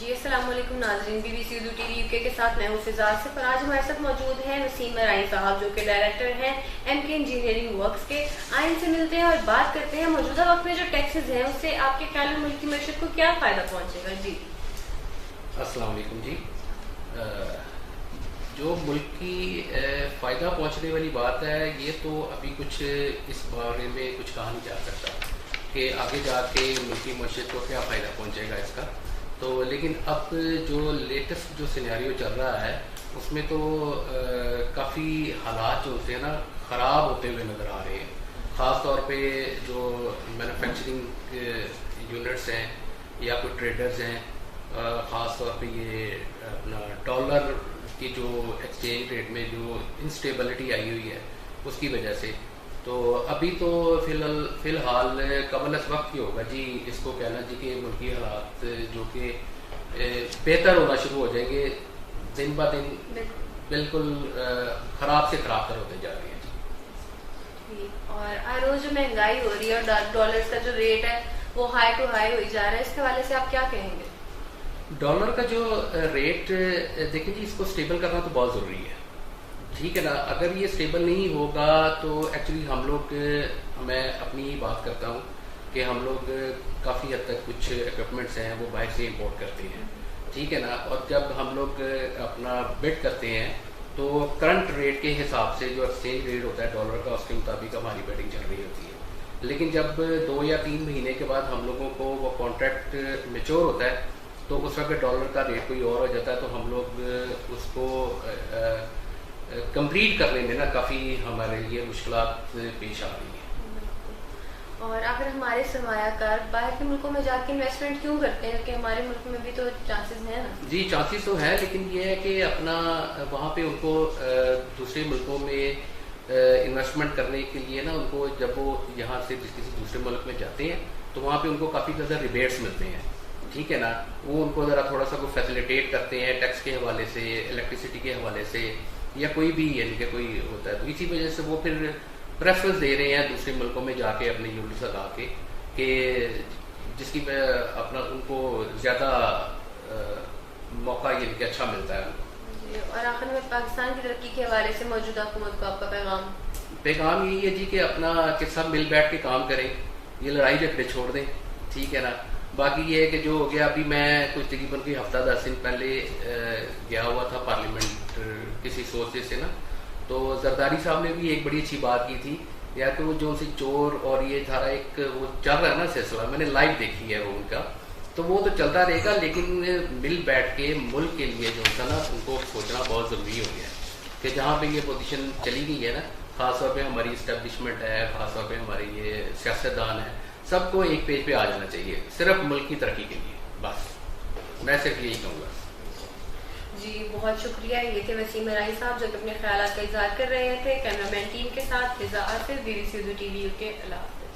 جی السلام علیکم ناظرین، B B C Urdu TV یو کے ساتھ میں ہوں فضا صف، اور آج ہمارے ساتھ موجود ہیں وسیم مرائی صاحب جو کہ ڈائریکٹر ہیں ایم کے انجینئرنگ ورکس کے. آئین سے ملتے ہیں اور بات کرتے ہیں موجودہ وقت میں جو ٹیکسز ہیں اس سے آپ کے خیال میں ملک کی معیشت کو کیا فائدہ پہنچے گا. جی السلام علیکم. جی جو ملک کی فائدہ پہنچنے والی بات ہے یہ تو ابھی کچھ اس بارے میں کچھ کہا نہیں جا سکتا کہ آگے جا کے ملک کی معیشت کو کیا فائدہ پہنچے گا اس کا. تو لیکن اب جو لیٹسٹ جو سینیریو چل رہا ہے اس میں تو کافی حالات جو ہوتے ہیں نا خراب ہوتے ہوئے نظر آ رہے ہیں. خاص طور پہ جو مینوفیکچرنگ یونٹس ہیں یا کوئی ٹریڈرز ہیں، خاص طور پہ یہ اپنا ڈالر کی جو ایکسچینج ریٹ میں جو انسٹیبلٹی آئی ہوئی ہے اس کی وجہ سے. تو ابھی تو فی الحال قبل از وقت ہی ہوگا جی اس کو کہنا جی کہ ملکی حالات جو کہ بہتر ہونا شروع ہو جائیں گے دن بہ دن، بالکل خراب سے خراب تر ہوتے جا رہے ہیں. اور ہر روز جو مہنگائی ہو رہی ہے اور ڈالرز کا جو ریٹ ہے وہ ہائی ٹو ہائی ہوئی جا رہا ہے، اس کے حوالے سے آپ کیا کہیں گے؟ ڈالر کا جو ریٹ دیکھیں جی اس کو اسٹیبل کرنا تو بہت ضروری ہے، ٹھیک ہے نا. اگر یہ اسٹیبل نہیں ہوگا تو ایکچولی ہم لوگ، میں اپنی ہی بات کرتا ہوں کہ ہم لوگ کافی حد تک کچھ اکوپمنٹس ہیں وہ باہر سے امپورٹ کرتے ہیں، ٹھیک ہے نا. اور جب ہم لوگ اپنا بڈ کرتے ہیں تو کرنٹ ریٹ کے حساب سے جو ایکسچینج ریٹ ہوتا ہے ڈالر کا اس کے مطابق ہماری بیڈنگ چل رہی ہوتی ہے. لیکن جب 2 یا 3 مہینے کے بعد ہم لوگوں کو وہ کانٹریکٹ میچور ہوتا ہے تو اس وقت ڈالر کا ریٹ کوئی اور ہو جاتا ہے تو ہم لوگ اس کو کمپلیٹ کرنے میں نا کافی ہمارے لیے مشکلات پیش آ رہی ہیں. اور اگر ہمارے سرمایہ کار باہر کے ملکوں میں جا کے انویسٹمنٹ کیوں کرتے ہیں کہ ہمارے ملک میں بھی تو چانسز ہیں نا؟ جی چانسز تو ہیں، لیکن یہ ہے کہ اپنا وہاں پہ ان کو دوسرے ملکوں میں انویسٹمنٹ کرنے کے لیے نا ان کو جب وہ یہاں سے کسی دوسرے ملک میں جاتے ہیں تو وہاں پہ ان کو کافی زیادہ ریبیٹس ملتے ہیں، ٹھیک ہے نا. وہ ان کو ذرا تھوڑا سا کو فیسیلیٹیٹ کرتے ہیں ٹیکس کے حوالے سے، الیکٹریسٹی کے حوالے سے، یا کوئی بھی یعنی کہ کوئی ہوتا ہے. تو اسی وجہ سے وہ پھر پریفرنس دے رہے ہیں دوسرے ملکوں میں جا کے اپنے یونٹس لگا کے کہ جس کی اپنا ان کو زیادہ موقع یعنی کہ اچھا ملتا ہے. اور آخر میں پاکستان کی ترقی کے حوالے سے موجودہ حکومت کو آپ کا پیغام یہی ہے جی کہ اپنا کہ سب مل بیٹھ کے کام کریں، یہ لڑائی جھگڑے چھوڑ دیں، ٹھیک ہے نا. باقی یہ ہے کہ جو ہو گیا، ابھی میں کچھ تقریباً کوئی ہفتہ 10 دن پہلے گیا ہوا تھا پارلیمنٹ کسی سورس سے نا، تو زرداری صاحب نے بھی ایک بڑی اچھی بات کی تھی یا کہ وہ جو سی چور اور یہ سارا ایک وہ چل رہا ہے نا سلسلہ، میں نے لائیو دیکھی ہے وہ ان کا، تو وہ تو چلتا رہے گا لیکن مل بیٹھ کے ملک کے لیے جو ہوتا نا ان کو سوچنا بہت ضروری ہو گیا ہے کہ جہاں پہ یہ پوزیشن چلی گئی ہے نا، خاص طور پہ ہماری اسٹیبلشمنٹ ہے، خاص طور پہ ہمارے یہ سیاستدان ہیں، سب کو ایک پیج پہ آ جانا چاہیے صرف ملک کی ترقی کے لیے. بس میں صرف یہی کہوں گا. جی بہت شکریہ. یہ تھے وسیم مرائی صاحب جو کہ اپنے خیالات کا اظہار کر رہے تھے. کیمرہ مین ٹیم کے ساتھ Fiza Asif, B B C Urdu TV کے علاوہ.